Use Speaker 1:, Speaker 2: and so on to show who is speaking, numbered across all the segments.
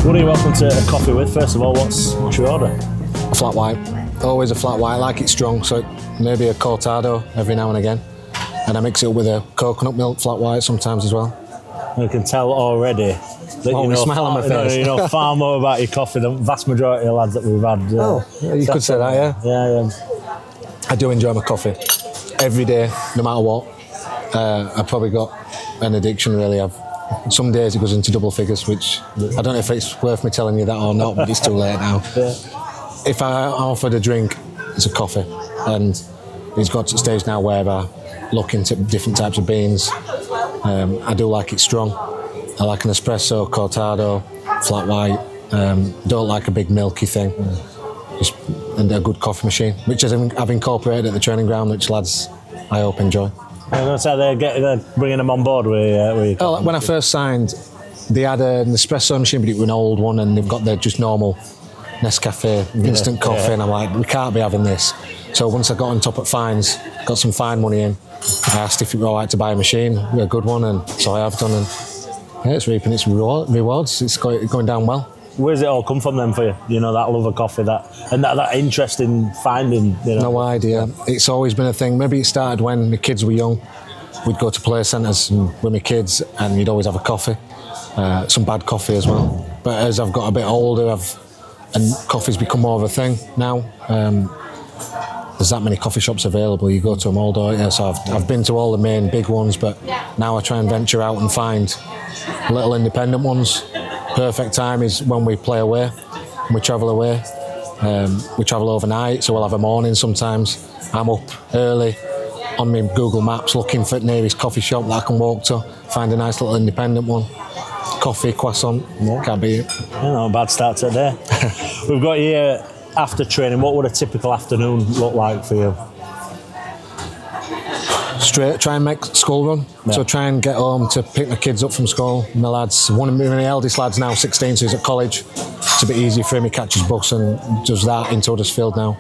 Speaker 1: What are you welcome to a coffee with? First of all, what's your order?
Speaker 2: A flat white. Always a flat white. I like it strong, so maybe a cortado every now and again. And I mix it up with a coconut milk flat white sometimes as well.
Speaker 1: I can tell already that
Speaker 2: smile on my face.
Speaker 1: You know far more about your coffee than the vast majority of lads that we've had.
Speaker 2: You could say that, yeah.
Speaker 1: Yeah.
Speaker 2: I do enjoy my coffee every day, no matter what. I've probably got an addiction, really. Some days it goes into double figures, which I don't know if it's worth me telling you that or not, but it's too late now.
Speaker 1: Yeah.
Speaker 2: If I offered a drink, it's a coffee. And it's got to the stage now where I look into different types of beans. I do like it strong. I like an espresso, cortado, flat white. Don't like a big milky thing. And a good coffee machine, which I've incorporated at the training ground, which lads, I hope, enjoy.
Speaker 1: So they're bringing them on board with
Speaker 2: Oh, when I first signed, they had an espresso machine, but it was an old one, and they've got their just normal Nescafe instant coffee, and I'm like, we can't be having this. So once I got on top at fines, got some fine money in, I asked if it were all right to buy a machine, a good one, and so I have done, and yeah, it's reaping its rewards. It's going down well.
Speaker 1: Where's it all come from then for you? You know, that love of coffee, that interest in finding,
Speaker 2: No idea. It's always been a thing. Maybe it started when my kids were young. We'd go to play centres with my kids and you'd always have a coffee. Some bad coffee as well. But as I've got a bit older, and coffee's become more of a thing now. There's that many coffee shops available. You go to them all, don't you? So I've been to all the main big ones, but now I try and venture out and find little independent ones. Perfect time is when we play away, when we travel away. We travel overnight, so we'll have a morning sometimes. I'm up early on my Google Maps looking for the nearest coffee shop that I can walk to, find a nice little independent one. Coffee, croissant, can't beat it.
Speaker 1: A bad start to the day. We've got you here after training. What would a typical afternoon look like for you?
Speaker 2: Straight, try and make school run. Yeah. So try and get home to pick my kids up from school. My lads, one of my eldest lads now, 16, so he's at college. It's a bit easy for him. He catches bus and does that in Huddersfield now.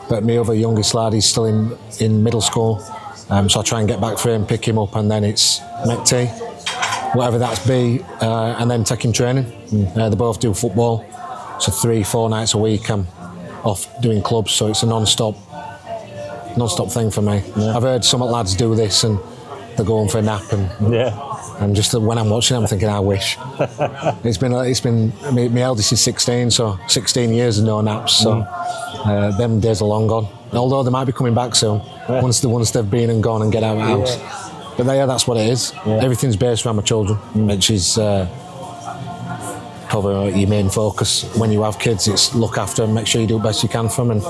Speaker 2: But my other youngest lad, he's still in middle school. So I try and get back for him, pick him up, and then it's make tea, whatever that's be, and then take him training. They both do football. So 3-4 nights a week I'm off doing clubs, so it's a non-stop thing for me. Yeah. I've heard some lads do this and they're going for a nap and just when I'm watching I'm thinking I wish. It's been my eldest is 16, so 16 years of no naps, so them days are long gone, although they might be coming back soon once they've been and gone and get out of the house. But that's what it is. Everything's based around my children, which is probably your main focus when you have kids. It's look after them, make sure you do the best you can for them, and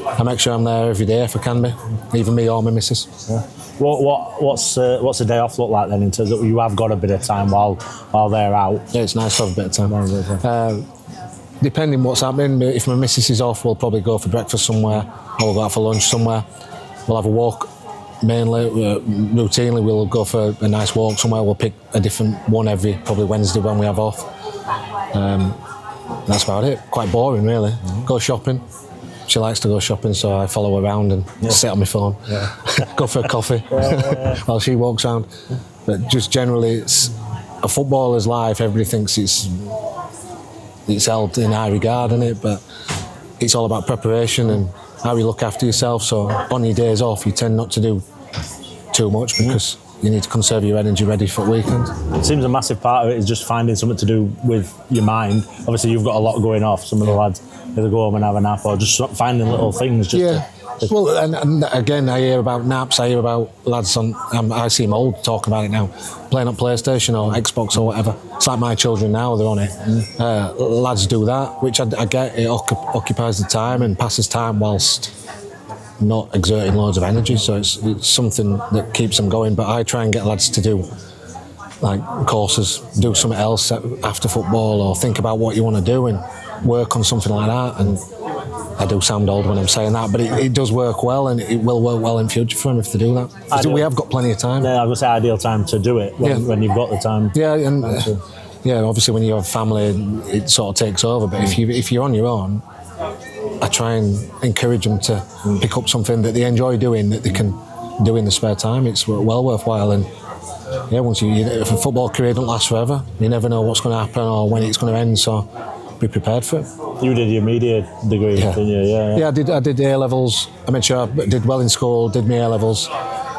Speaker 2: I make sure I'm there every day if I can be, even me or my missus.
Speaker 1: Yeah. What's a day off look like then, in terms of you have got a bit of time while they're out?
Speaker 2: Yeah, it's nice to have a bit of time. Depending what's happening, if my missus is off, we'll probably go for breakfast somewhere, or we'll go out for lunch somewhere. We'll have a walk. Mainly, routinely, we'll go for a nice walk somewhere. We'll pick a different one every probably Wednesday when we have off. That's about it. Quite boring, really. Go shopping. She likes to go shopping, so I follow her around and sit on my phone. Go for a coffee while she walks around. But just generally, it's a footballer's life. Everybody thinks it's held in high regard, isn't it? But it's all about preparation and how you look after yourself. So on your days off, you tend not to do too much because you need to conserve your energy ready for the weekend.
Speaker 1: It seems a massive part of it is just finding something to do with your mind. Obviously, you've got a lot going off. Some of the lads either go home and have a nap or just finding little things.
Speaker 2: Well, and again, I hear about naps. I hear about lads I see them old talking about it now, playing on PlayStation or Xbox or whatever. It's like my children now; they're on it. Lads do that, which I get. It occupies the time and passes time whilst not exerting loads of energy, so it's something that keeps them going. But I try and get lads to do like courses, do something else after football, or think about what you want to do and work on something like that. And I do sound old when I'm saying that, but it does work well, and it will work well in future for them if they do that. We have got plenty of time.
Speaker 1: Yeah, I was gonna say ideal time to do it when you've got the time.
Speaker 2: Yeah, and obviously when you have family, it sort of takes over. But if you're on your own, I try and encourage them to pick up something that they enjoy doing, that they can do in the spare time. It's well worthwhile. And if a football career don't last forever, you never know what's going to happen or when it's going to end. So be prepared for it.
Speaker 1: You did your media degree, didn't you?
Speaker 2: Yeah, I did A levels. I made sure I did well in school, did my A levels,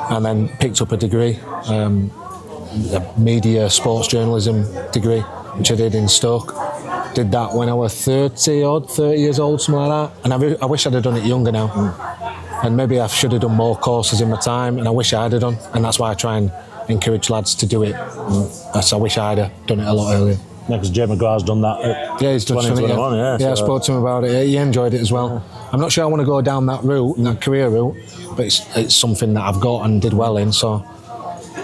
Speaker 2: and then picked up a degree, a media sports journalism degree, which I did in Stoke. Did that when I was 30 years old, something like that. And I wish I'd have done it younger now. And maybe I should have done more courses in my time, and I wish I'd have done. And that's why I try and encourage lads to do it. So I wish I'd have done it a lot earlier.
Speaker 1: Because Jay McGrath's done that.
Speaker 2: Yeah, he's done it. Yeah, I spoke to him about it. He enjoyed it as well. I'm not sure I want to go down that route, that career route, but it's something that I've got and did well in. So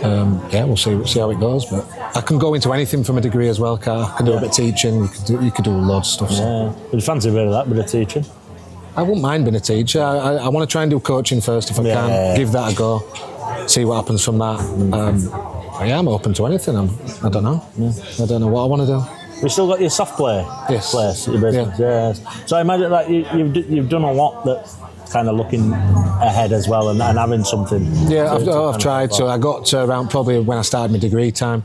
Speaker 2: we'll see how it goes. But I can go into anything from a degree as well. I can do a bit of teaching. You could do loads of stuff.
Speaker 1: Yeah. Would you fancy a bit of that, bit of teaching?
Speaker 2: I wouldn't mind being a teacher. I want to try and do coaching first if I can. Give that a go. See what happens from that. I'm open to anything. I don't know. I don't know what I want to do.
Speaker 1: You still got your soft play place at your business. Yeah. So I imagine that you've done a lot that's kind of looking ahead as well and having something.
Speaker 2: Yeah, I've tried. So I got to around probably when I started my degree time.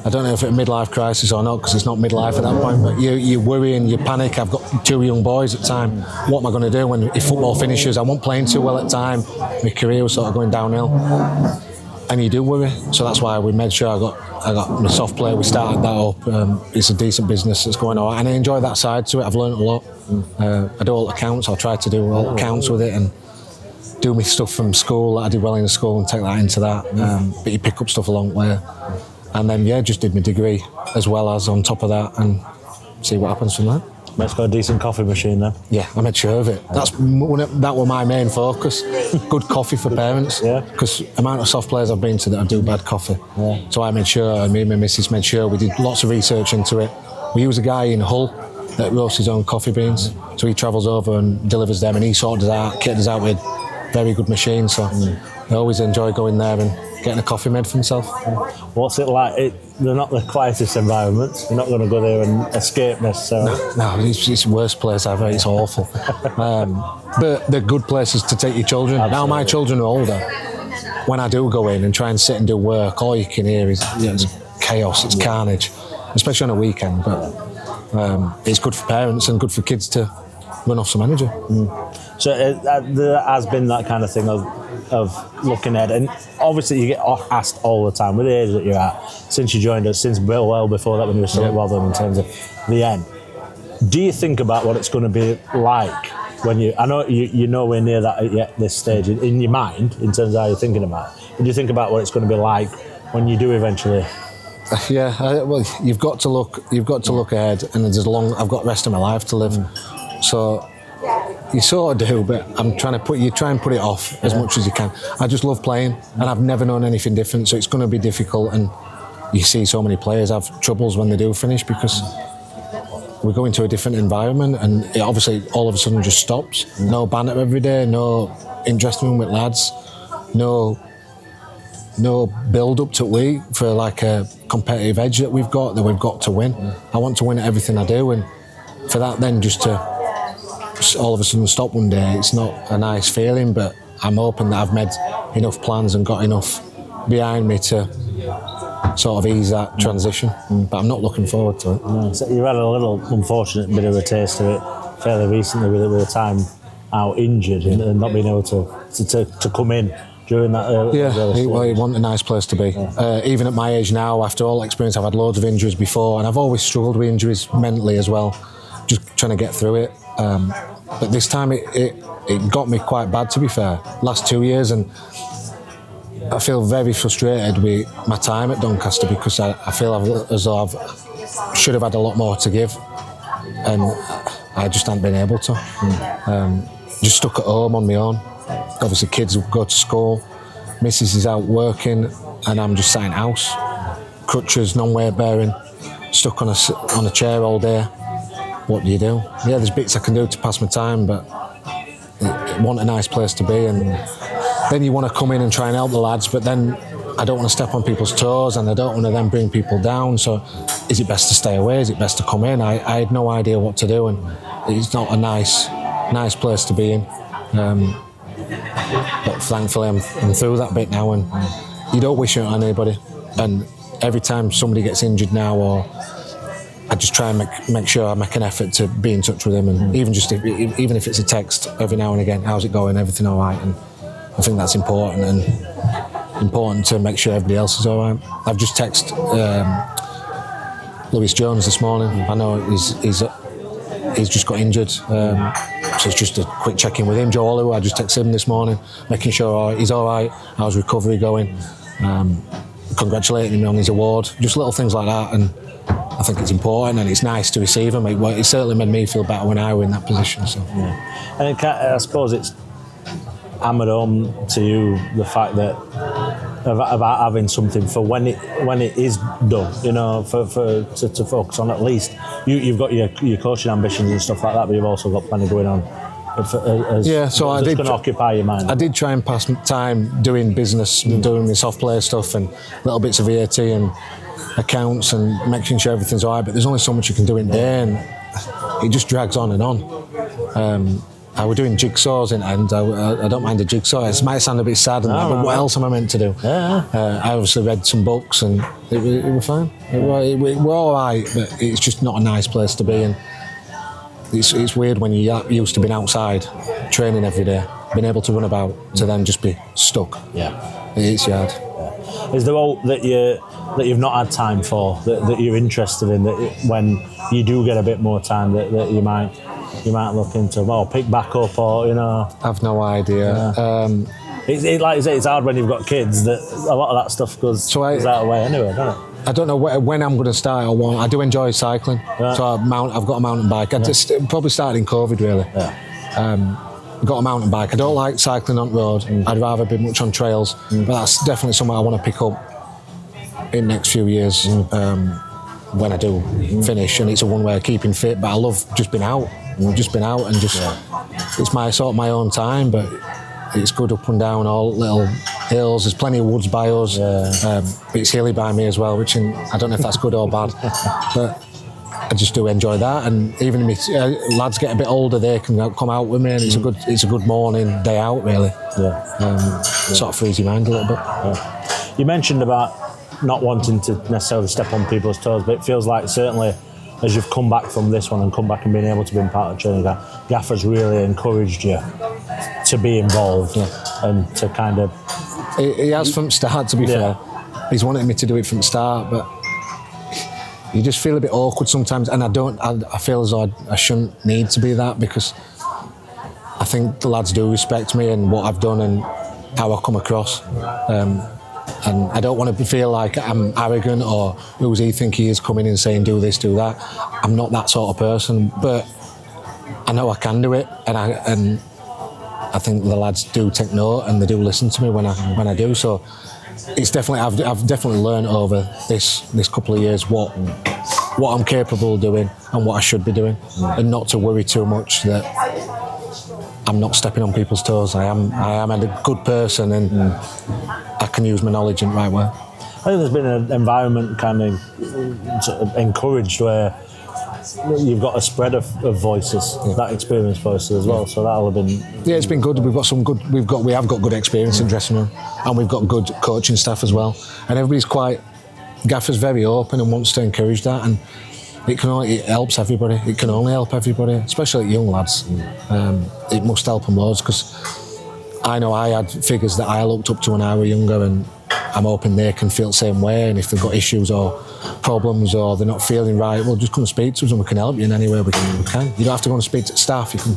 Speaker 2: I don't know if it's a midlife crisis or not, because it's not midlife at that point, but you worry and you panic. I've got 2 young boys at the time. What am I going to do if football finishes? I wasn't playing too well at the time. My career was sort of going downhill. And you do worry. So that's why we made sure I got my soft play. We started that up. It's a decent business that's going on. And I enjoy that side to it. I've learned a lot. I do all the accounts. I'll try to do all the accounts with it and do my stuff from school that I did well in the school and take that into that. But you pick up stuff along the way. And then, just did my degree as well as on top of that and see what happens from that.
Speaker 1: Let's go a decent coffee machine then.
Speaker 2: Yeah, I made sure of it. That was my main focus. Good coffee for parents. Yeah. Because the amount of soft players I've been to that do bad coffee. Yeah. So I made sure, and me and my missus made sure, we did lots of research into it. We use a guy in Hull that roasts his own coffee beans. So he travels over and delivers them, and he sorted out, kitted us out with very good machines. So I always enjoy going there and getting a coffee made for himself.
Speaker 1: What's it like? They're not the quietest environments. You're not going to go there and escape necessarily.
Speaker 2: No, it's the worst place ever. It's awful. But they're good places to take your children. Absolutely. Now my children are older. When I do go in and try and sit and do work, all you can hear is it's chaos, it's carnage, especially on a weekend. But it's good for parents and good for kids to run off some energy.
Speaker 1: So there has been that kind of thing of looking ahead, and obviously you get asked all the time with the age that you're at, since you joined us, since well before that when you were still at Rotherham in terms of the end. Do you think about what it's going to be like when I know you're nowhere near that yet this stage in your mind in terms of how you're thinking about it, but do you think about what it's going to be like when you do eventually?
Speaker 2: Well, you've got to look ahead, and I've got the rest of my life to live. So you sort of do, but you try and put it off as much as you can. I just love playing, and I've never known anything different, so it's going to be difficult. And you see so many players have troubles when they do finish because we go into a different environment, and it obviously all of a sudden just stops. No banter every day, no interesting with lads, no build up to week for like a competitive edge that we've got to win. I want to win at everything I do, and for that then just to all of a sudden stop one day, it's not a nice feeling, but I'm hoping that I've made enough plans and got enough behind me to sort of ease that transition. But I'm not looking forward to it.
Speaker 1: No. So you had a little unfortunate bit of a taste of it fairly recently with the time out injured and not being able to come in during that early
Speaker 2: it wasn't a nice place to be. Even at my age now, after all the experience, I've had loads of injuries before, and I've always struggled with injuries mentally as well, just trying to get through it. But this time it got me quite bad, to be fair. Last 2 years, and I feel very frustrated with my time at Doncaster because I feel as though I should have had a lot more to give, and I just haven't been able to. Just stuck at home on my own. Obviously kids go to school, missus is out working, and I'm just sat in house, crutches, non-weight bearing, stuck on a chair all day. What do you do? Yeah, there's bits I can do to pass my time, but it wasn't a nice place to be. And then you want to come in and try and help the lads, but then I don't want to step on people's toes, and I don't want to then bring people down. So is it best to stay away? Is it best to come in? I had no idea what to do, and it's not a nice place to be in. But thankfully I'm through that bit now, and you don't wish it on anybody. And every time somebody gets injured now or I just try and make sure I make an effort to be in touch with him, and even if it's a text every now and again, how's it going, everything all right? And I think that's important, and important to make sure everybody else is all right. I've just texted Lewis Jones this morning. I know he's just got injured, so it's just a quick check-in with him. Joe Oliver, I just texted him this morning, making sure he's all right, how's recovery going, congratulating him on his award, just little things like that, and I think it's important, and it's nice to receive them. It certainly made me feel better when I were in that position. So,
Speaker 1: yeah. And I suppose it's hammered home to you the fact that about having something for when it is done, you know, to focus on. At least you've got your coaching ambitions and stuff like that, but you've also got plenty going on. So I did going to occupy your mind.
Speaker 2: I did try and pass time doing business, doing the soft player stuff and little bits of VAT and accounts and making sure everything's all right, but there's only so much you can do in there, and it just drags on and on. I was doing jigsaws in end. I don't mind the jigsaw. It might sound a bit sad, but what else am I meant to do? I obviously read some books, and it was fine. We're all right, but it's just not a nice place to be. And it's weird when you're used to being outside, training every day, being able to run about, to then just be stuck.
Speaker 1: Yeah,
Speaker 2: it's hard.
Speaker 1: Is there all that you've not had time for, that you're interested in, that when you do get a bit more time that you might look into, pick back up, or, you know?
Speaker 2: I've no idea.
Speaker 1: Like you say, it's hard when you've got kids, that a lot of that stuff goes out of the way anyway, doesn't it?
Speaker 2: I don't know when I'm going to start. I do enjoy cycling, so I've got a mountain bike. I just probably started in COVID, really. Got a mountain bike. I don't like cycling on the road. I'd rather be much on trails, but that's definitely something I want to pick up in the next few years when I do finish. And it's a one-way keeping fit, but I love just being out. It's my own time, but it's good up and down all little hills. There's plenty of woods by us. It's hilly by me as well, which I don't know if that's good or bad, but I just do enjoy that. And even if lads get a bit older, they can come out with me, and it's a good morning, day out, really. Sort of frees your mind a little bit.
Speaker 1: You mentioned about not wanting to necessarily step on people's toes, but it feels like certainly as you've come back from this one and come back and been able to be part of training, Gaffer's really encouraged you to be involved and to kind of...
Speaker 2: He has from the start, to be fair. He's wanted me to do it from the start, but you just feel a bit awkward sometimes, and I feel as though I shouldn't need to be that, because I think the lads do respect me and what I've done and how I come across. And I don't want to feel like I'm arrogant, or who does he think he is, coming in saying do this, do that. I'm not that sort of person, but I know I can do it, and I think the lads do take note and they do listen to me when I do. So it's definitely I've definitely learned over this couple of years what I'm capable of doing and what I should be doing, and not to worry too much that I'm not stepping on people's toes. I am a good person, and I can use my knowledge in the right way.
Speaker 1: I think there's been an environment kind of sort of encouraged where you've got a spread of voices, that experienced voices as well. So that'll have been...
Speaker 2: Yeah, it's been good. We have got good experience in dressing room, and we've got good coaching staff as well. And everybody's Gaffer's very open and wants to encourage that, and it helps everybody. It can only help everybody, especially young lads. It must help them loads, because I know I had figures that I looked up to when I was younger, and I'm hoping they can feel the same way. And if they've got issues or problems, or they're not feeling right, well, just come and speak to us, and we can help you in any way we can. You don't have to go and speak to staff. You can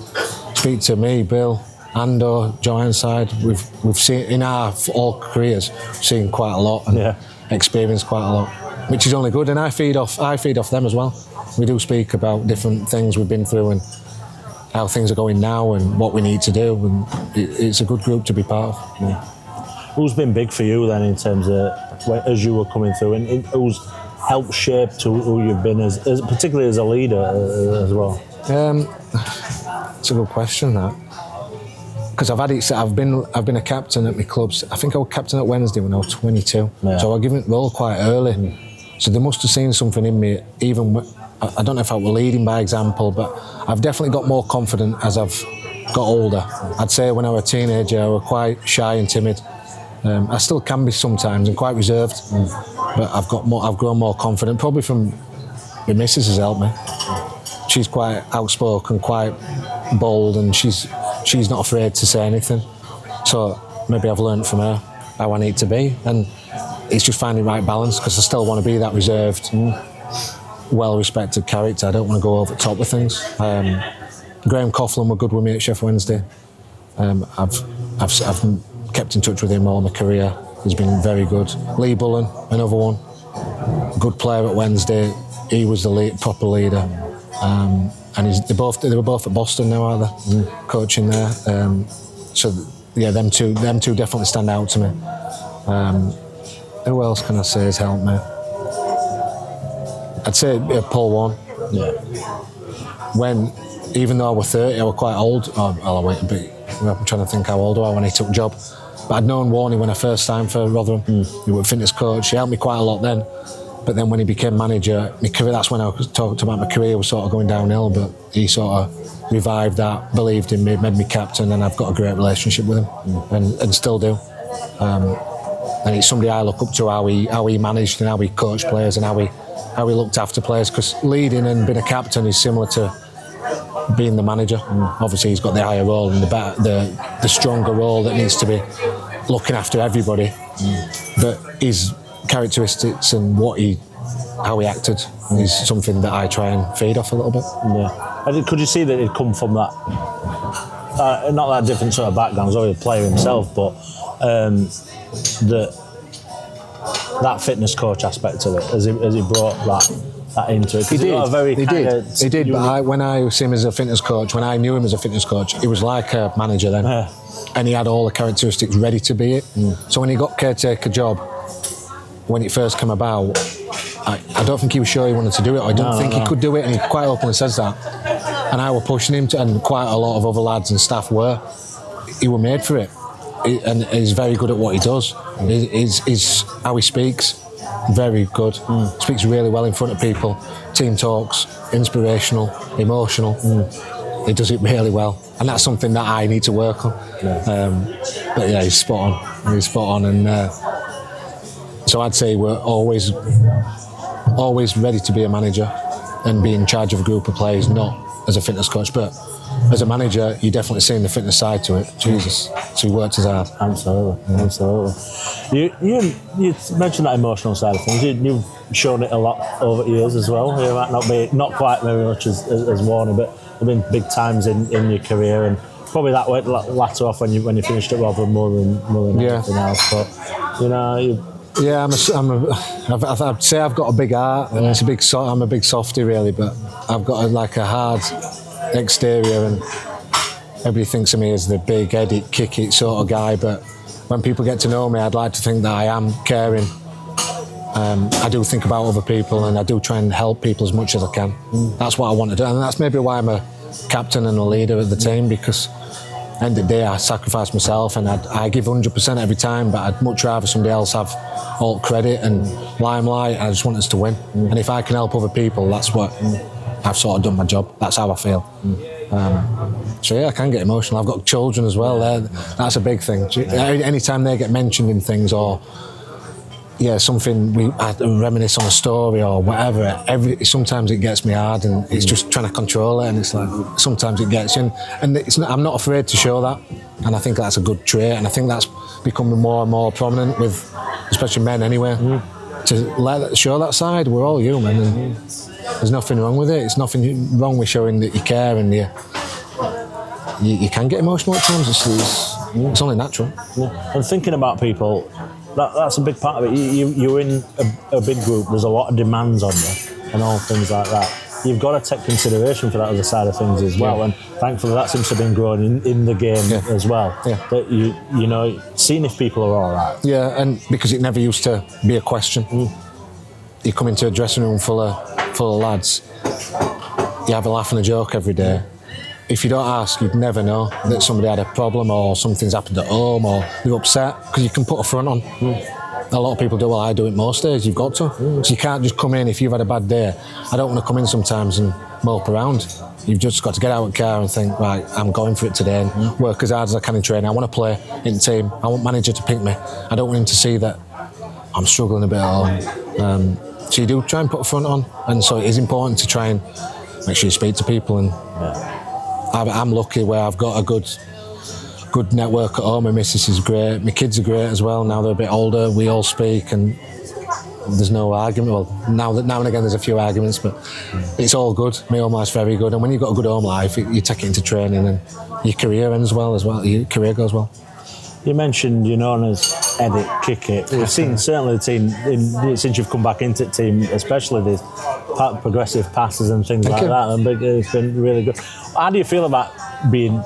Speaker 2: speak to me, Bill, Ando, Joanne's side. We've seen in our all careers, seen quite a lot and experienced quite a lot, which is only good. And I feed off them as well. We do speak about different things we've been through and how things are going now and what we need to do, and it's a good group to be part of.
Speaker 1: Who's been big for you then in terms of as you were coming through, and who's helped shape to who you've been as particularly as a leader as well?
Speaker 2: It's a good question, that, because I've been a captain at my clubs. I think I was captain at Wednesday when I was 22, so I was given the role quite early. So they must have seen something in me. Even I don't know if I was leading by example, but I've definitely got more confident as I've got older. I'd say when I was a teenager, I was quite shy and timid. I still can be sometimes and quite reserved, but I've grown more confident, probably from my missus has helped me. She's quite outspoken, quite bold, and she's not afraid to say anything. So maybe I've learned from her how I need to be, and it's just finding the right balance, because I still want to be that reserved, well-respected character. I don't want to go over the top with things. Graham Coughlin were good with me at Sheffield Wednesday. I've kept in touch with him all my career. He's been very good. Lee Bullen, another one, good player at Wednesday. He was the proper leader. And they were both at Boston now, aren't they? Coaching there. So yeah, them two definitely stand out to me. Who else can I say has helped me? I'd say Paul Warne. Yeah. Even though I was 30, I was quite old. I'll wait a bit. I'm trying to think how old I was when he took job. But I'd known Warney when I first signed for Rotherham. He was a fitness coach. He helped me quite a lot then. But then when he became manager, my career, that's when I talked about my career was sort of going downhill. But he sort of revived that, believed in me, made me captain, and I've got a great relationship with him, and still do. And he's somebody I look up to, how he managed and how he coached players and how he looked after players. Because leading and being a captain is similar to being the manager. Obviously, he's got the higher role and the stronger role that needs to be looking after everybody. But his characteristics and how he acted is something that I try and feed off a little bit.
Speaker 1: Yeah. And could you see that he'd come from that, not that different sort of background, he's already a player himself, but that fitness coach aspect of it, as he brought that into it?
Speaker 2: He did. But when I see him as a fitness coach, when I knew him as a fitness coach, he was like a manager then. Yeah. And he had all the characteristics ready to be it. So when he got caretaker job, when it first came about, I don't think he was sure he wanted to do it. I don't think he could do it, and he quite openly says that. And I were pushing him to, and quite a lot of other lads and staff were. He were made for it, and he's very good at what he does. Is how he speaks, very good. Speaks really well in front of people. Team talks, inspirational, emotional. He does it really well, and that's something that I need to work on. But yeah, he's spot on, and so I'd say we're always ready to be a manager and be in charge of a group of players, not as a fitness coach, but as a manager, you're definitely seeing the fitness side to it. Jesus, so he worked as hard.
Speaker 1: Absolutely. You mentioned that emotional side of things. You've shown it a lot over the years as well. You might not quite very much as Warney, but there have been big times in your career, and probably that went latter off when you finished at Rotherham more than anything else. But you know.
Speaker 2: Yeah, I'd say I've got a big heart, and I'm a big softie really, but I've got a hard exterior, and everybody thinks of me as the big-headed, kick-it sort of guy, but when people get to know me, I'd like to think that I am caring. I do think about other people, and I do try and help people as much as I can. That's what I want to do, and that's maybe why I'm a captain and a leader of the team, because at the end of the day, I sacrifice myself, and I give 100% every time, but I'd much rather somebody else have all credit and limelight. I just want us to win. And if I can help other people, that's what I've sort of done my job. That's how I feel. So yeah, I can get emotional. I've got children as well. That's a big thing. Anytime they get mentioned in things, or something I reminisce on a story or whatever, sometimes it gets me hard, and it's just trying to control it, and it's like sometimes it gets you, and I'm not afraid to show that, and I think that's a good trait, and I think that's becoming more and more prominent with especially men anyway, to show that side. We're all human, and there's nothing wrong with it. It's nothing wrong with showing that you care, and you can get emotional at times. It's only natural.
Speaker 1: Yeah. And thinking about people, that's a big part of it. You're in a big group. There's a lot of demands on you and all things like that. You've got to take consideration for that other side of things as well. And thankfully, that seems to have been growing in the game as well. Yeah. That you know, seeing if people are all right.
Speaker 2: Yeah, and because it never used to be a question. You come into a dressing room full of lads. You have a laugh and a joke every day. If you don't ask, you'd never know that somebody had a problem or something's happened at home or they're upset, because you can put a front on. A lot of people do. Well, I do it most days. You've got to. So you can't just come in if you've had a bad day. I don't want to come in sometimes and mope around. You've just got to get out of the car and think, right, I'm going for it today, and work as hard as I can in training. I want to play in the team. I want manager to pick me. I don't want him to see that I'm struggling a bit at home. So you do try and put a front on, and so it is important to try and make sure you speak to people. And I'm lucky where I've got a good network at home. My missus is great. My kids are great as well. Now they're a bit older, we all speak, and there's no argument. Well, now and again there's a few arguments, but it's all good. My home life's very good, and when you've got a good home life, you take it into training, and your career ends well as well. Your career goes well.
Speaker 1: You mentioned you're known as Edit Kick It. We've seen certainly the team since you've come back into the team, especially these progressive passes and things like that. And it's been really good. How do you feel about being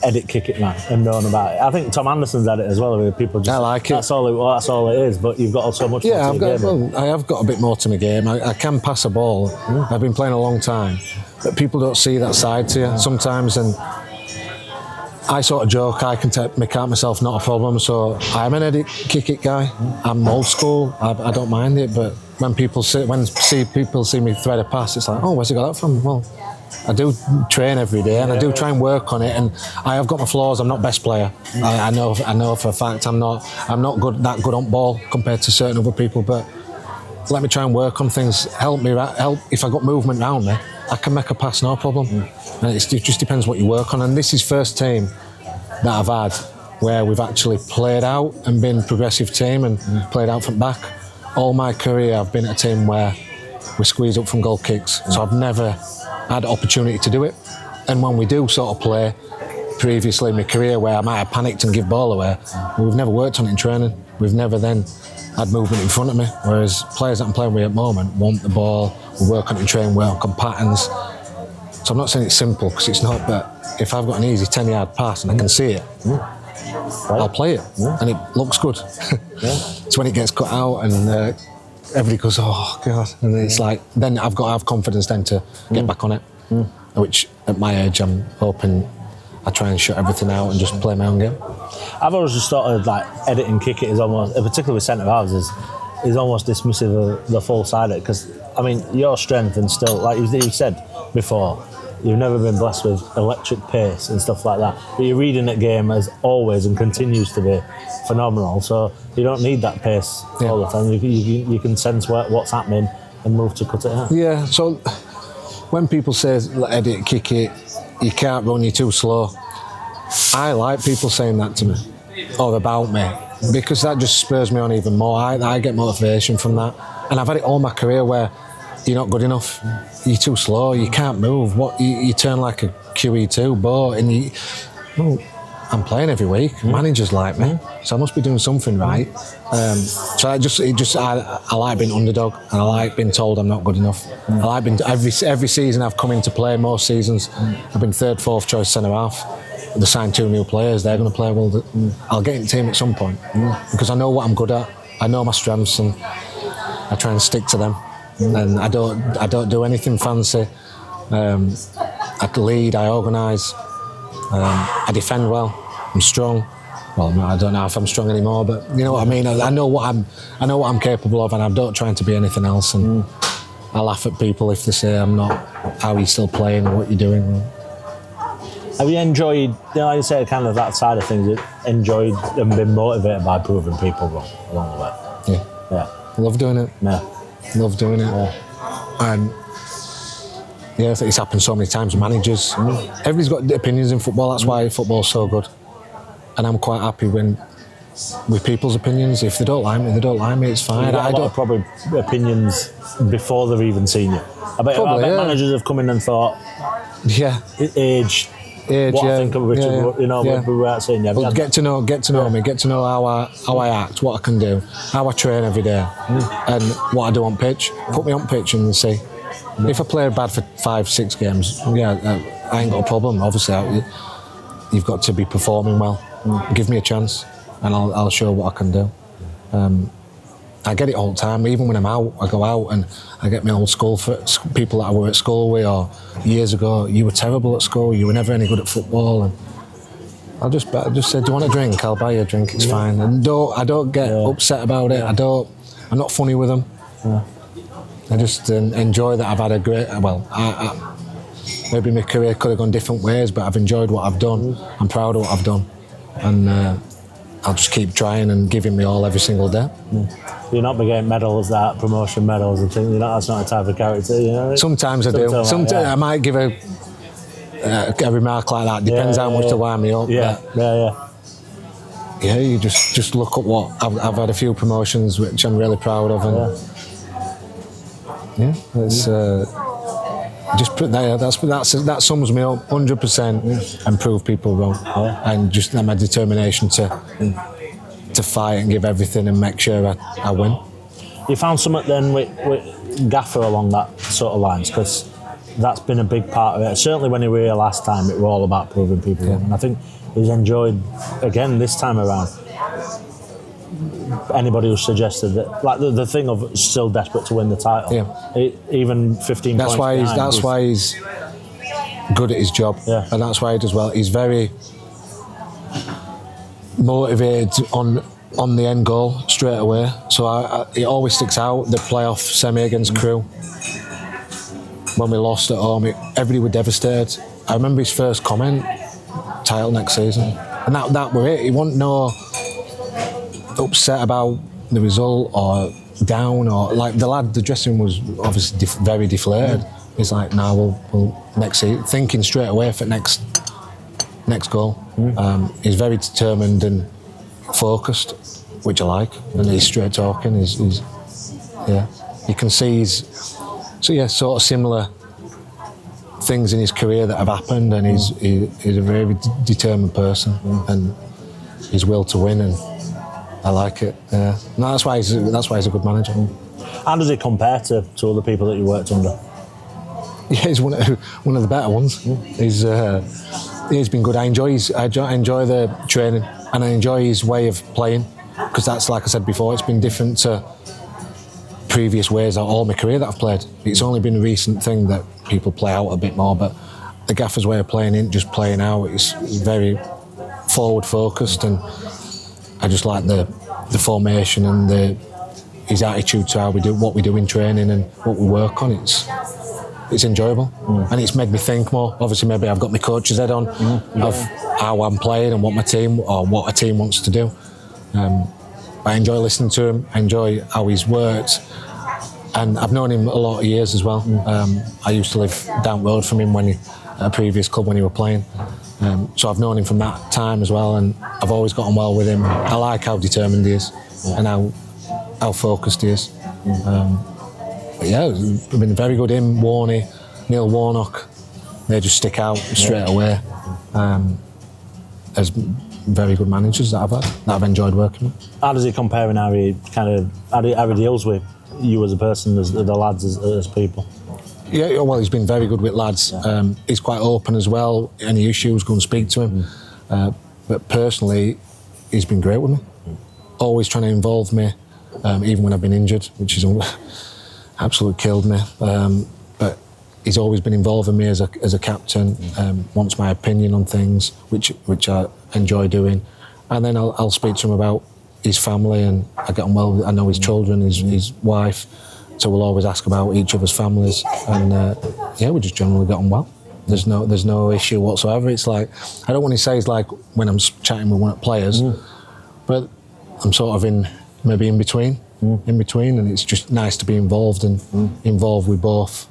Speaker 1: Edit Kick It man and knowing about it? I think Tom Anderson's had it as well. Where people just,
Speaker 2: I like it.
Speaker 1: That's all it is. But you've got so much.
Speaker 2: Yeah, I have got a bit more to my game. I can pass a ball. I've been playing a long time, but people don't see that side to you sometimes. And I sort of joke, I can make out myself not a problem, so I'm an Edit Kick It guy. I'm old school, I don't mind it, but when people see me thread a pass, it's like, oh, where's he got that from? Well, I do train every day, and I do try and work on it, and I have got my flaws. I'm not best player. I know for a fact I'm not that good on ball compared to certain other people, but let me try and work on things. Help if I got movement around me, I can make a pass, no problem. And it just depends what you work on. And this is first team that I've had where we've actually played out and been progressive team and played out from back. All my career I've been at a team where we squeeze up from goal kicks, so I've never had the opportunity to do it. And when we do sort of play, previously in my career where I might have panicked and give ball away, we've never worked on it in training. We've never then had movement in front of me, whereas players that I'm playing with at the moment want the ball, we work on it in training, work on patterns. So I'm not saying it's simple, because it's not, but if I've got an easy 10-yard pass and I can see it, I'll play it, and it looks good. It's when it gets cut out and everybody goes, oh God, and it's like, then I've got to have confidence then to get back on it, which at my age I'm hoping I try and shut everything out and just play my own game.
Speaker 1: I've always just thought of like Edit and Kick It is almost, particularly with centre halves, is almost dismissive of the full side of it, because I mean your strength and still, like you said before, you've never been blessed with electric pace and stuff like that, but your reading at game as always and continues to be phenomenal, so you don't need that pace all the time. You can sense what's happening and move to cut it out.
Speaker 2: Yeah, so when people say Edit, kick it, you can't run, you're too slow, I like people saying that to me or about me, because that just spurs me on even more. I get motivation from that, and I've had it all my career where you're not good enough, you're too slow, you can't move. You turn like a QE2 boat, and I'm playing every week. Managers like me, so I must be doing something right. So I like being underdog, and I like being told I'm not good enough. I like being every season I've come in to play. Most seasons I've been third, fourth choice centre half. They signed 2 new players. They're going to play well. I'll get in the team at some point because I know what I'm good at. I know my strengths, and I try and stick to them. And I don't do anything fancy. I lead, I organise, I defend well, I'm strong. Well, I don't know if I'm strong anymore, but you know what I mean. I know what I'm capable of, and I don't try to be anything else. And I laugh at people if they say I'm not. How are you still playing? Or what you're doing?
Speaker 1: Have you enjoyed, like you said, kind of that side of things? Enjoyed and been motivated by proving people wrong along the way? Yeah.
Speaker 2: Love doing it.
Speaker 1: Yeah.
Speaker 2: Love doing it.
Speaker 1: Yeah.
Speaker 2: And yeah, it's happened so many times. Managers, everybody's got opinions in football. That's why football's so good. And I'm quite happy with people's opinions. If they don't like me, they don't like me. It's fine.
Speaker 1: I don't probably opinions before they've even seen you. I bet managers have come in and thought, age, what I think of Richard, without saying
Speaker 2: Well, get to know me, get to know how I act, what I can do, how I train every day, and what I do on pitch. Put me on pitch and see. If I play bad for 5-6 games, I ain't got a problem. Obviously, you've got to be performing well. Give me a chance, and I'll show what I can do. I get it all the time. Even when I'm out, I go out and I get my old school for people that I were at school with, or years ago, you were terrible at school, you were never any good at football, and I'll just say, do you want a drink? I'll buy you a drink. It's fine. And I don't get upset about it. I'm not funny with them. I just enjoy that I've had a great. Maybe my career could have gone different ways, but I've enjoyed what I've done. I'm proud of what I've done, and I'll just keep trying and giving me all every single day.
Speaker 1: you're not getting medals, that promotion medals and things. That's not a type of character, you know.
Speaker 2: Sometimes I do. Sometimes I might give a remark like that. Depends how much to wind me up. Yeah, you just look at what I've had a few promotions which I'm really proud of, and it's just put that sums me up 100%, and prove people wrong, and just my determination to fight and give everything and make sure I win.
Speaker 1: You found something then with Gaffer along that sort of lines, because that's been a big part of it. Certainly when he were here last time, it was all about proving people wrong, and I think he's enjoyed again this time around. Anybody who suggested that, like the thing of still desperate to win the title, even 15
Speaker 2: that's
Speaker 1: points.
Speaker 2: That's why he's good at his job, and that's why he does well. He's very motivated on the end goal straight away. So it always sticks out. The playoff semi against Crewe, when we lost at home, everybody were devastated. I remember his first comment: title next season, and that were it. He wasn't no upset about the result or down, or like the dressing room was obviously very deflated. He's like, nah, we'll next season, thinking straight away for next goal. He's very determined and focused, which I like, and he's straight talking. He's you can see sort of similar things in his career that have happened, and he's a very determined person, and his will to win, and I like it. No, that's why he's a good manager.
Speaker 1: How does he compare to other people that you worked under?
Speaker 2: Yeah, he's one of the better ones. He's been good. I enjoy the training, and I enjoy his way of playing, because that's, like I said before, it's been different to previous ways all my career that I've played. It's only been a recent thing that people play out a bit more, but the Gaffer's way of playing isn't just playing out. It's very forward focused, and I just like the formation and his attitude to what we do in training and what we work on. It's enjoyable, and it's made me think more. Obviously, maybe I've got my coach's head on of how I'm playing and what my team or what a team wants to do. I enjoy listening to him. I enjoy how he's worked, and I've known him a lot of years as well. I used to live down the road from him at a previous club when he were playing. So I've known him from that time as well, and I've always got on well with him. I like how determined he is, and how focused he is. But yeah, it's been very good. Him, Warney, Neil Warnock, they just stick out straight away as very good managers that I've enjoyed working with.
Speaker 1: How does he compare in how he deals with you as a person, as the lads, as people?
Speaker 2: Yeah, well, he's been very good with lads. He's quite open as well. Any issues, go and speak to him. But personally, he's been great with me. Always trying to involve me, even when I've been injured, which is absolutely killed me. But he's always been involving me as a captain. Wants my opinion on things, which I enjoy doing. And then I'll speak to him about his family, and I get on well. I know his children, his wife. So we'll always ask about each other's families, and we just generally get on well. There's no issue whatsoever. It's like, I don't want to say it's like when I'm chatting with one of the players, but I'm sort of in between, and it's just nice to be involved with both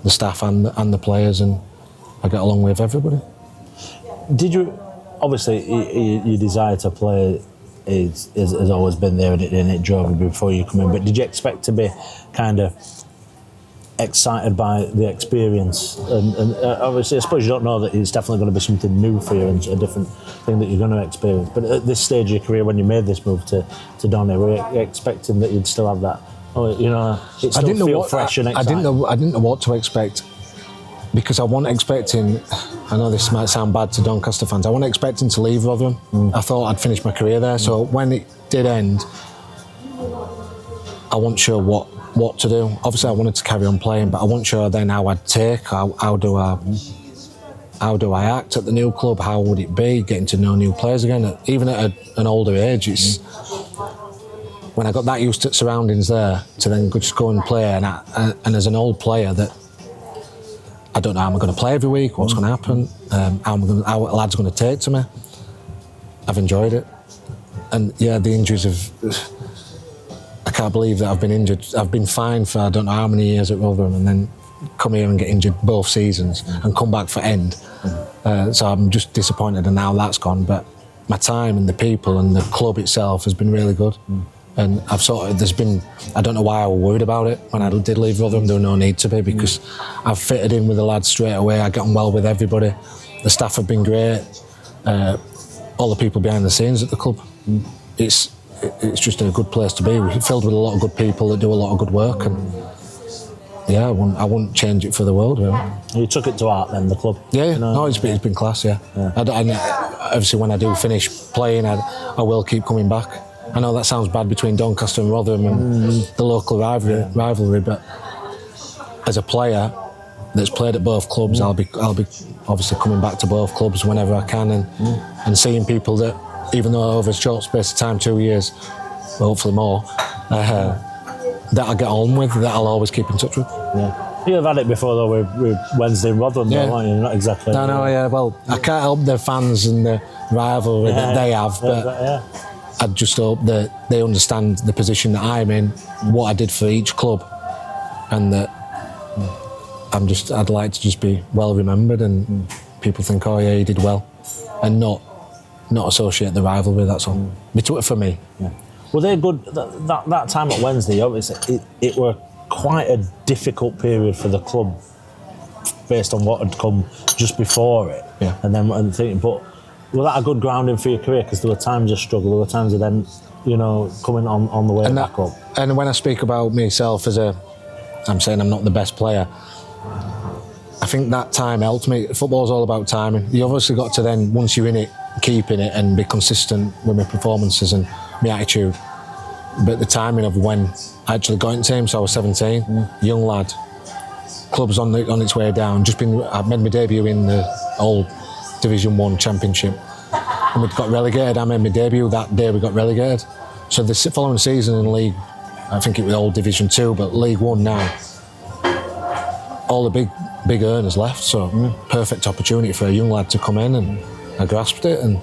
Speaker 2: the staff and the players, and I get along with everybody.
Speaker 1: Did you, obviously, your desire to play has always been there, and it drove you before you come in, but did you expect to be kind of excited by the experience? And obviously, I suppose you don't know that it's definitely going to be something new for you and a different thing that you're going to experience, but at this stage of your career, when you made this move to Donny, were you expecting that you'd still have that, it still feel fresh and exciting?
Speaker 2: I didn't know what to expect, because I wasn't expecting, I know this might sound bad to Doncaster fans, I wasn't expecting to leave Rotherham. I thought I'd finished my career there, so when it did end, I wasn't sure what to do. Obviously I wanted to carry on playing, but I wasn't sure then how I'd take, how do I act at the new club, how would it be, getting to know new players again, even at an older age. It's when I got that used to surroundings there, to then just go and play, and as an old player that I don't know how I'm going to play every week, what's going to happen, how lads are going to take to me. I've enjoyed it. And yeah, the injuries can't believe that I've been injured. I've been fine for I don't know how many years at Rotherham, and then come here and get injured both seasons and come back for end. So I'm just disappointed, and now that's gone. But my time and the people and the club itself has been really good. And I've I don't know why I was worried about it when I did leave Rotherham. There was no need to be, because I've fitted in with the lads straight away. I get on well with everybody. The staff have been great. All the people behind the scenes at the club. It's just a good place to be. We're filled with a lot of good people that do a lot of good work. And yeah, I wouldn't change it for the world, really.
Speaker 1: You took it to heart then, the club?
Speaker 2: Yeah,
Speaker 1: you know?
Speaker 2: No, it's been class, yeah. Obviously, when I do finish playing, I will keep coming back. I know that sounds bad between Doncaster and Rotherham and the local rivalry, but as a player that's played at both clubs, I'll be obviously coming back to both clubs whenever I can, and seeing people that, even though over a short space of time, 2 years, hopefully more, that I get on with, that I'll always keep in touch with.
Speaker 1: Yeah. You've had it before though with Wednesday and Rotherham, though, aren't you? Not exactly.
Speaker 2: No, yeah. Well, I can't help the fans and the rivalry that they have, but I just hope that they understand the position that I'm in, what I did for each club, and that I'd like to just be well remembered, and people think, oh yeah, you did well, and not associate the rivalry. That's all. For me.
Speaker 1: Yeah. Well, they're good. That time at Wednesday, obviously, it were quite a difficult period for the club, based on what had come just before it.
Speaker 2: Yeah.
Speaker 1: And then but was that a good grounding for your career? Because there were times of struggle, there were times of then, coming on the way back up.
Speaker 2: And when I speak about myself I'm saying I'm not the best player. I think that time helped me. Football's all about timing. You obviously got to then, once you're in it, keep in it and be consistent with my performances and my attitude. But the timing of when I actually got into team, so I was 17, young lad, club's on its way down. I made my debut in the old Division 1 Championship, and we got relegated. I made my debut that day we got relegated. So the following season in League, I think it was old Division 2, but League 1 now, all the big earners left, so perfect opportunity for a young lad to come in, and I grasped it and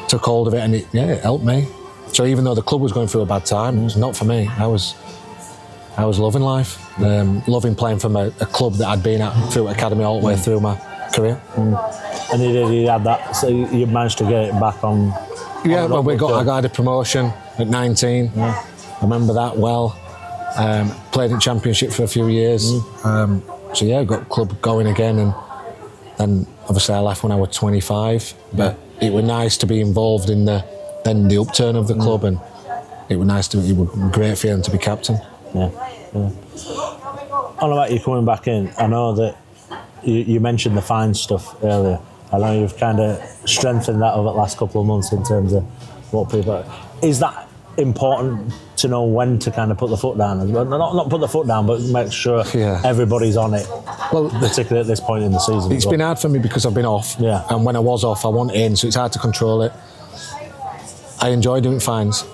Speaker 2: took hold of it, and it helped me. So even though the club was going through a bad time, it was not for me. I was loving life, loving playing for a club that I'd been at through academy all the way through my career.
Speaker 1: And you had that, so you managed to get it back on.
Speaker 2: Yeah, well, I got a promotion at 19. Yeah. I remember that well. Played in Championship for a few years. So yeah, got club going again, and then obviously I left when I was 25. But it was nice to be involved in the upturn of the club, and it was a great feeling to be captain.
Speaker 1: Yeah. On about you coming back in, I know that you mentioned the fine stuff earlier. I know you've kind of strengthened that over the last couple of months in terms of what people. Is that important to know when to kind of put the foot down as well? Not put the foot down, but make sure everybody's on it. Well, particularly at this point in the season.
Speaker 2: It's been hard for me because I've been off. Yeah. And when I was off, I wasn't in, so it's hard to control it. I enjoy doing fines.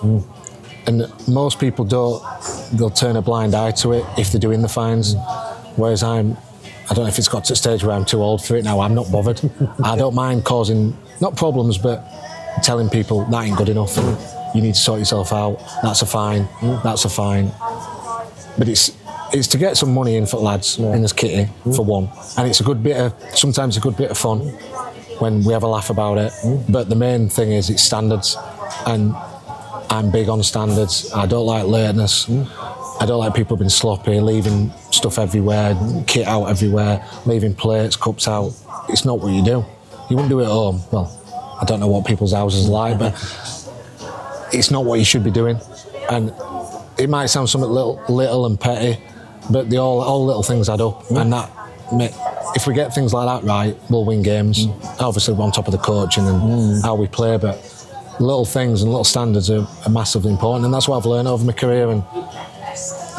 Speaker 2: And most people they'll turn a blind eye to it if they're doing the fines. Whereas I don't know if it's got to a stage where I'm too old for it now. I'm not bothered. I don't mind causing, not problems, but telling people that ain't good enough. You need to sort yourself out. That's a fine. That's a fine. But it's to get some money in for lads in this kitty, for one. And it's sometimes a good bit of fun when we have a laugh about it. But the main thing is it's standards. And I'm big on standards. I don't like lateness. I don't like people being sloppy, leaving stuff everywhere, kit out everywhere, leaving plates, cups out. It's not what you do. You wouldn't do it at home. Well, I don't know what people's houses are like, but it's not what you should be doing. And it might sound something little and petty, but all little things add up. And if we get things like that right, we'll win games. Obviously, we're on top of the coaching and how we play, but little things and little standards are massively important, and that's what I've learned over my career, and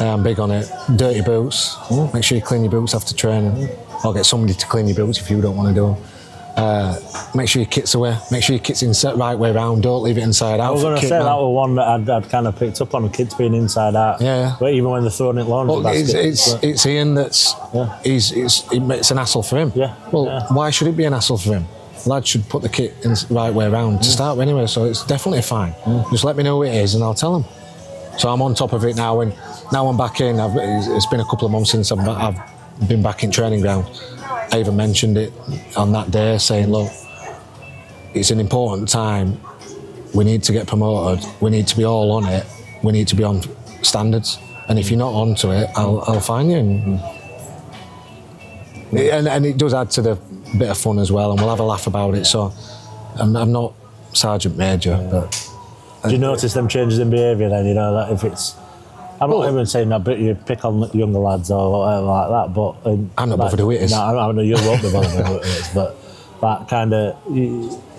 Speaker 2: I'm big on it. Dirty boots, make sure you clean your boots after training, or get somebody to clean your boots if you don't want to do them. Make sure your kit's away, make sure your kit's inside right way round, don't leave it inside out.
Speaker 1: I was going to say that was one that I'd kind of picked up on, the kids being inside out.
Speaker 2: Yeah.
Speaker 1: But even when they're throwing it laundry baskets.
Speaker 2: It's Ian that's, it's an hassle for him.
Speaker 1: Yeah.
Speaker 2: Well, why should it be an hassle for him? Lads should put the kit in the right way around to start with anyway, so it's definitely fine. Just let me know who it is and I'll tell them. So I'm on top of it now, and now I'm back in. It's been a couple of months since I've been back in training ground. I even mentioned it on that day, saying, look, it's an important time. We need to get promoted. We need to be all on it. We need to be on standards. And if you're not onto it, I'll fine you. And it does add to the bit of fun as well, and we'll have a laugh about it. So I'm not Sergeant Major, but...
Speaker 1: Do you notice them changes in behaviour then? You know, that if it's... I'm not even saying that, but you pick on younger lads or whatever like that, but...
Speaker 2: I'm not bothered who it is.
Speaker 1: No, I know you won't be bothered who it is, but that kind of...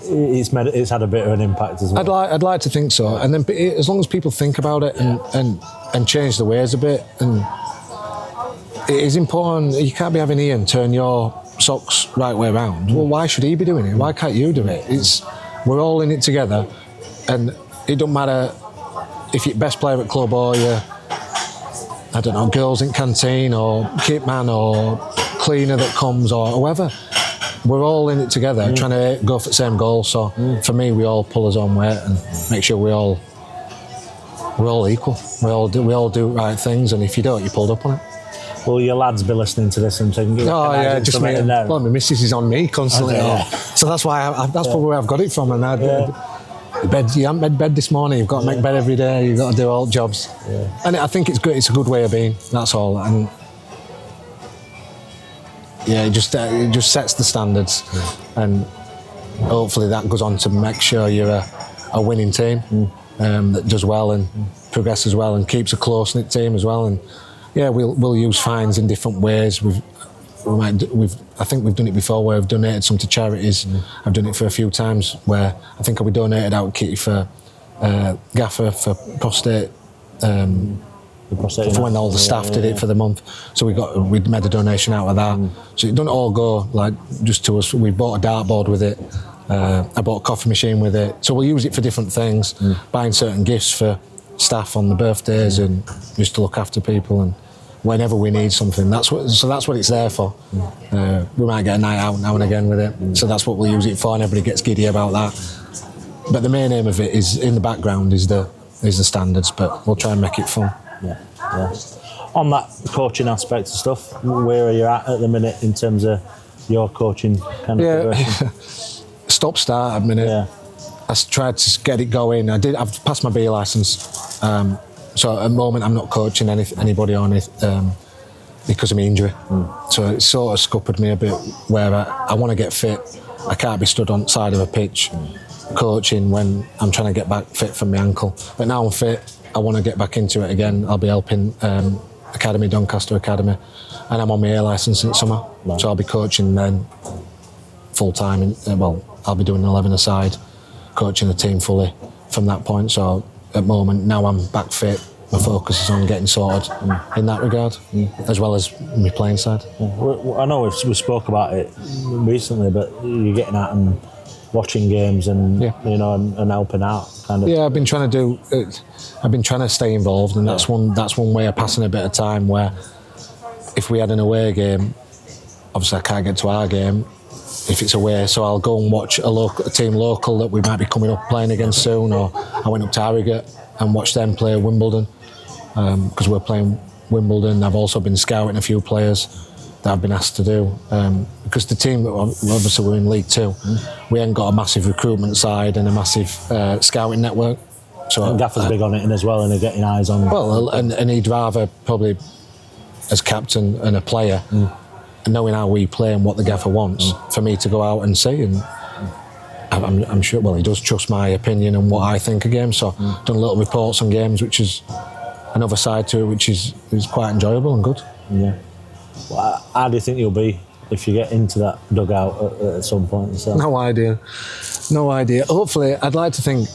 Speaker 1: It's had a bit of an impact as well.
Speaker 2: I'd like to think so, and then as long as people think about it and change the ways a bit, and it is important. You can't be having Ian turn your socks right way around. Well, why should he be doing it? Why can't you do it? We're all in it together, and it don't matter if you're best player at club or you're, I don't know, girls in canteen or kit man or cleaner that comes or whoever. We're all in it together, trying to go for the same goal. So for me, we all pull our own weight and make sure we're all equal. We all do right things, and if you don't, you're pulled up on it.
Speaker 1: Will your lads be listening to this and thinking?
Speaker 2: Oh yeah, just me. Well, my missus is on me constantly, so that's why that's probably where I've got it from. And bed, you haven't made bed this morning. You've got to make bed every day. You've got to do all jobs, and I think it's good. It's a good way of being. That's all. And yeah, it just sets the standards, and hopefully that goes on to make sure you're a winning team that does well and progresses well and keeps a close knit team as well. And yeah, we'll use fines in different ways. I think we've done it before where we've donated some to charities. I've done it for a few times where I think we donated out kitty for Gaffer for prostate. For when all the staff did it for the month, so we'd made a donation out of that. So it doesn't all go like just to us. We bought a dartboard with it. I bought a coffee machine with it. So we'll use it for different things, buying certain gifts for staff on the birthdays and just to look after people. And whenever we need something, that's what it's there for. We might get a night out now and again with it, so that's what we'll use it for. And everybody gets giddy about that. But the main aim of it is in the background is the standards. But we'll try and make it fun.
Speaker 1: Yeah. On that coaching aspect of stuff, where are you at the minute in terms of your coaching kind of progression?
Speaker 2: Stop start at the minute. Yeah. I tried to get it going. I've passed my B licence, so at the moment I'm not coaching anybody on it because of my injury. So it sort of scuppered me a bit where I want to get fit. I can't be stood on the side of a pitch coaching when I'm trying to get back fit from my ankle. But now I'm fit. I want to get back into it again. I'll be helping Doncaster Academy, and I'm on my A licence in summer, so I'll be coaching then full time. I'll be doing 11 aside, coaching the team fully from that point. So at the moment, now I'm back fit, my focus is on getting sorted in that regard, as well as my playing side.
Speaker 1: I know we spoke about it recently, but you're getting out and watching games and and helping out kind of.
Speaker 2: Yeah, I've been trying to stay involved, and that's one way of passing a bit of time. Where if we had an away game, obviously I can't get to our game if it's away, so I'll go and watch a team local that we might be coming up playing against soon. Or I went up to Harrogate and watched them play Wimbledon because we're playing Wimbledon. I've also been scouting a few players that I've been asked to do because the team, obviously we're in League Two, we ain't got a massive recruitment side and a massive scouting network. So
Speaker 1: and Gaffer's big on it as well, and they're getting eyes on.
Speaker 2: Well, and he'd rather probably, as captain and a player, knowing how we play and what the Gaffer wants, for me to go out and see. And I'm sure, well, he does trust my opinion and what I think of games. So done little reports on games, which is another side to it, which is quite enjoyable and good.
Speaker 1: Yeah. Well, how do you think you'll be if you get into that dugout at some point? So?
Speaker 2: No idea. Hopefully, I'd like to think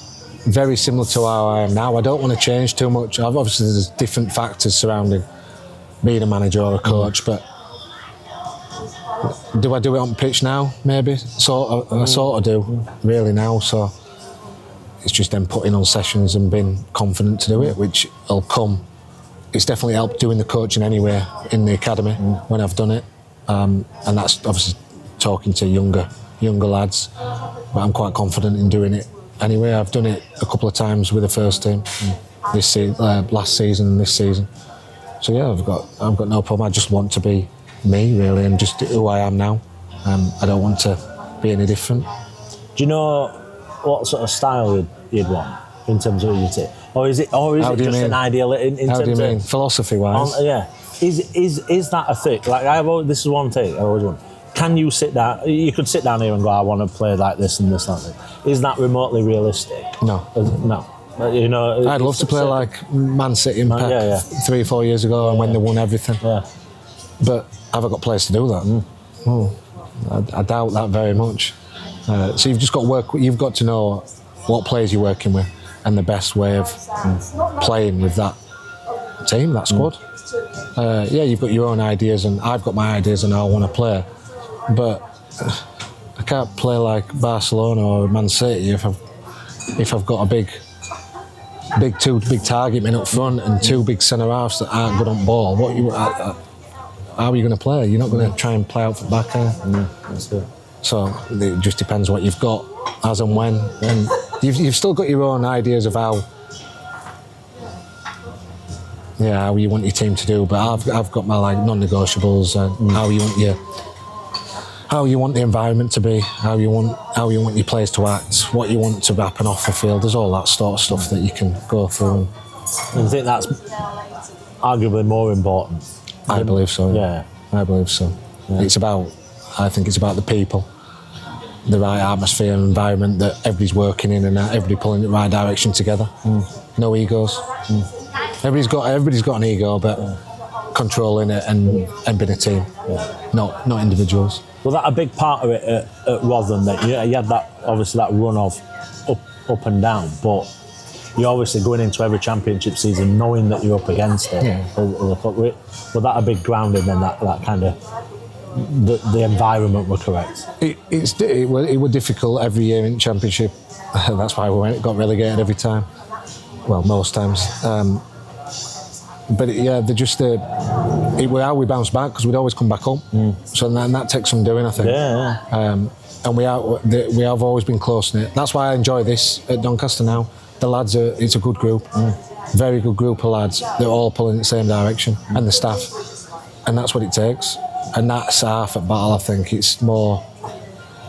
Speaker 2: very similar to how I am now. I don't want to change too much. Obviously, there's different factors surrounding being a manager or a coach, but do I do it on pitch now? Maybe. I sort of do, really now. So it's just then putting on sessions and being confident to do it, which will come. It's definitely helped doing the coaching anyway in the academy when I've done it, and that's obviously talking to younger lads. But I'm quite confident in doing it anyway. I've done it a couple of times with the first team. last season and this season. So yeah, I've got no problem. I just want to be me really, and just who I am now. I don't want to be any different.
Speaker 1: Do you know what sort of style you'd want in terms of your team, or is it just an ideal in
Speaker 2: How
Speaker 1: terms
Speaker 2: do you mean?
Speaker 1: of
Speaker 2: Philosophy wise?
Speaker 1: yeah, is that a thing? Like this is one thing I always want. Can you sit down? You could sit down here and go, I want to play like this and this, like that. Is that remotely realistic?
Speaker 2: No.
Speaker 1: No. You know,
Speaker 2: I'd love to play like Man City and Pep 3 or 4 years ago, and when they won everything.
Speaker 1: Yeah.
Speaker 2: But have I got players to do that? I doubt that very much. So you've just got to work. You've got to know what players you're working with and the best way of playing with that team, that squad. Yeah, you've got your own ideas, and I've got my ideas, and how I want to play. But I can't play like Barcelona or Man City if I've got a big target man up front and 2 big centre halves that aren't good on ball. How are you going to play? You're not going to try and play out for back.
Speaker 1: That's it.
Speaker 2: So it just depends what you've got, as and when. And you've still got your own ideas of how you want your team to do. But I've got my like non-negotiables and how you want the environment to be, how you want your players to act, what you want to happen off the field. There's all that sort of stuff that you can go through.
Speaker 1: And I think that's arguably more important.
Speaker 2: I believe so.
Speaker 1: Yeah,
Speaker 2: I believe so. Yeah. I think it's about the people, the right atmosphere and environment that everybody's working in, and everybody pulling in the right direction together. No egos. Everybody's got an ego, but controlling it and being a team, not individuals.
Speaker 1: Was that a big part of it at Rotherham? That you had that obviously that run of up and down, but you're obviously going into every championship season knowing that you're up against it.
Speaker 2: Yeah.
Speaker 1: Was that a big grounding then? That kind of the environment were correct.
Speaker 2: It was difficult every year in championship. That's why we got relegated every time. Well, most times. But it was how we bounced back, because we'd always come back up. So that takes some doing, I think.
Speaker 1: Yeah.
Speaker 2: And we have always been close knit. That's why I enjoy this at Doncaster now. The lads it's a good group, very good group of lads. They're all pulling in the same direction, and the staff, and that's what it takes. And that's half at battle. I think it's more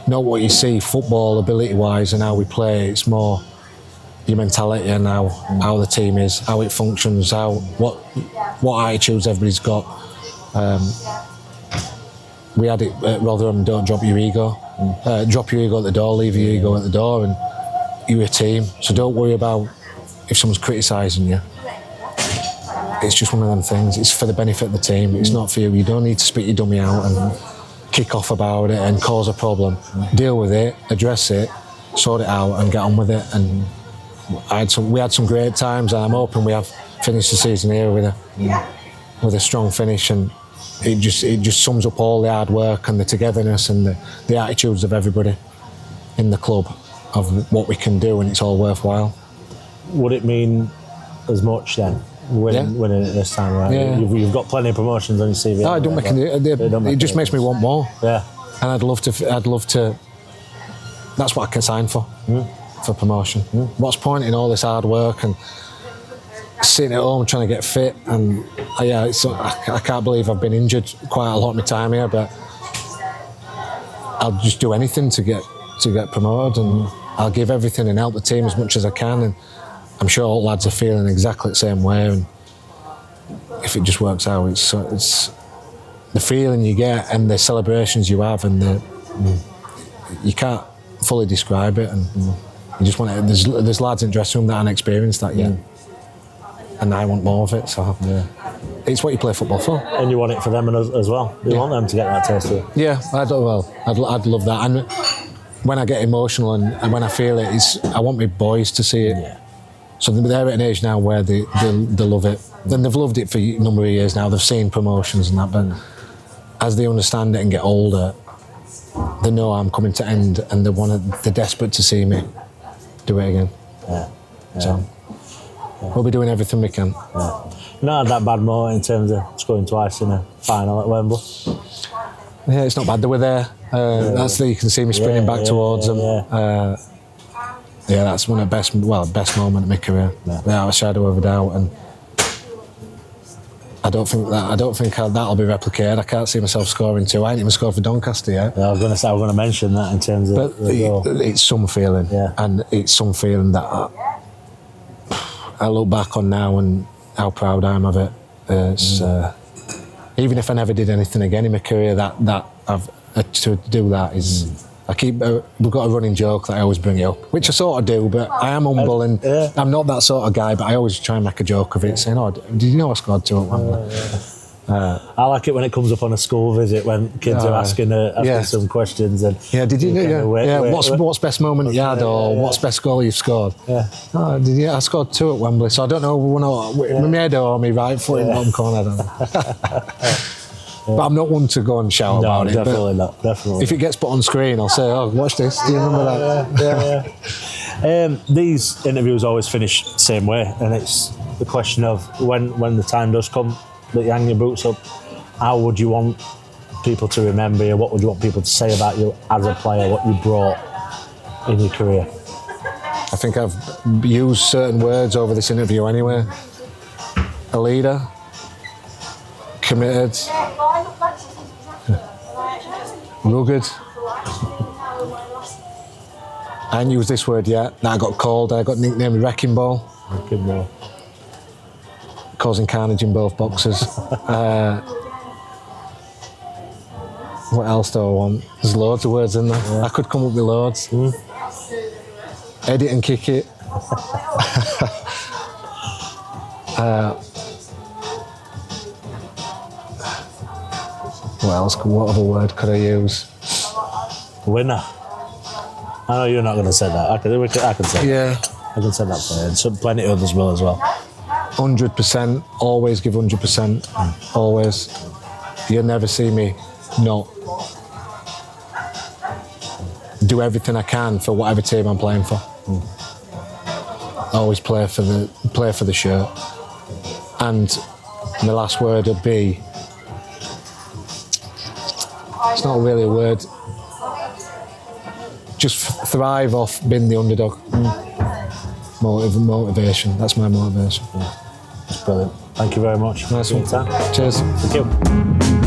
Speaker 2: not what you see football ability wise and how we play. It's more your mentality and how the team is, how it functions, what attitudes everybody's got. We had it at Rotherham, don't drop your ego. Drop your ego at the door, leave your ego at the door, and you're a team. So don't worry about if someone's criticising you. It's just one of them things. It's for the benefit of the team. It's not for you. You don't need to spit your dummy out and kick off about it and cause a problem. Deal with it, address it, sort it out, and get on with it. And we had some great times, and I'm hoping we have finished the season here with a strong finish. And it just sums up all the hard work and the togetherness and the attitudes of everybody in the club of what we can do, and it's all worthwhile.
Speaker 1: Would it mean as much then? Winning it this time around.
Speaker 2: Yeah.
Speaker 1: You've got plenty of promotions on your CV.
Speaker 2: No, it just makes me want more.
Speaker 1: Yeah.
Speaker 2: And I'd love to. That's what I can sign for promotion. What's the point in all this hard work and sitting at home trying to get fit? And I can't believe I've been injured quite a lot of my time here, but I'll just do anything to get promoted, and I'll give everything and help the team as much as I can. And I'm sure all lads are feeling exactly the same way, and if it just works out, it's the feeling you get and the celebrations you have, and you can't fully describe it, and you just want it. There's lads in the dressing room that haven't experienced that yet, and I want more of it. So it's what you play football for,
Speaker 1: and you want it for them as well. You want them to get that taste of it.
Speaker 2: Yeah, I'd love that, and when I get emotional and when I feel it, I want my boys to see it.
Speaker 1: Yeah.
Speaker 2: So they're at an age now where they love it. Then they've loved it for a number of years now. They've seen promotions and that, but as they understand it and get older, they know I'm coming to end, and they're desperate to see me do it again.
Speaker 1: Yeah.
Speaker 2: So we'll be doing everything we can.
Speaker 1: Yeah. Not that bad more in terms of scoring twice in a final at Wembley.
Speaker 2: Yeah, it's not bad. They were there. You can see me sprinting back towards them. Yeah, that's one of the best moment of my career, without a shadow of a doubt. And I don't think that'll be replicated. I can't see myself scoring 2. I ain't even scored for Doncaster yet.
Speaker 1: Yeah, I was going to mention that in terms of.
Speaker 2: But it's some feeling, and it's some feeling that I look back on now and how proud I am of it. It's, even if I never did anything again in my career, that I've to do that is. We've got a running joke that I always bring it up, which I sort of do, but I am humble and I'm not that sort of guy, but I always try and make a joke of it, saying, "Oh, did you know I scored 2 at Wembley?"
Speaker 1: I like it when it comes up on a school visit when kids are asking some questions. And
Speaker 2: did you know? What's best moment you had, or what's best goal you've scored?
Speaker 1: Yeah.
Speaker 2: Oh, I scored 2 at Wembley, so I don't know my head or my right foot in the bottom corner. I don't know. But I'm not one to go and shout about it.
Speaker 1: Definitely not. Definitely.
Speaker 2: If it gets put on screen, I'll say, "Oh, watch this. Do you remember that?"
Speaker 1: Yeah. These interviews always finish the same way, and it's the question of when the time does come that you hang your boots up, how would you want people to remember you? What would you want people to say about you as a player? What you brought in your career?
Speaker 2: I think I've used certain words over this interview anyway. A leader, committed, rugged. I ain't used this word yet. Now I got nicknamed Wrecking Ball.
Speaker 1: Wrecking Ball.
Speaker 2: Causing carnage in both boxes. What else do I want? There's loads of words in there. Yeah. I could come up with loads. Edit and kick it. What other word could I use?
Speaker 1: Winner. I know you're not going to say that. I can say
Speaker 2: that.
Speaker 1: I can say that for you. And so plenty of others will as well.
Speaker 2: 100%. Always give 100%. Always. You'll never see me not do everything I can for whatever team I'm playing for. Always play for the shirt. And the last word would be, it's not really a word, just thrive off being the underdog. Motivation, that's my motivation.
Speaker 1: That's brilliant. Thank you very much.
Speaker 2: Nice one.
Speaker 1: Time.
Speaker 2: Cheers.
Speaker 1: Thank you.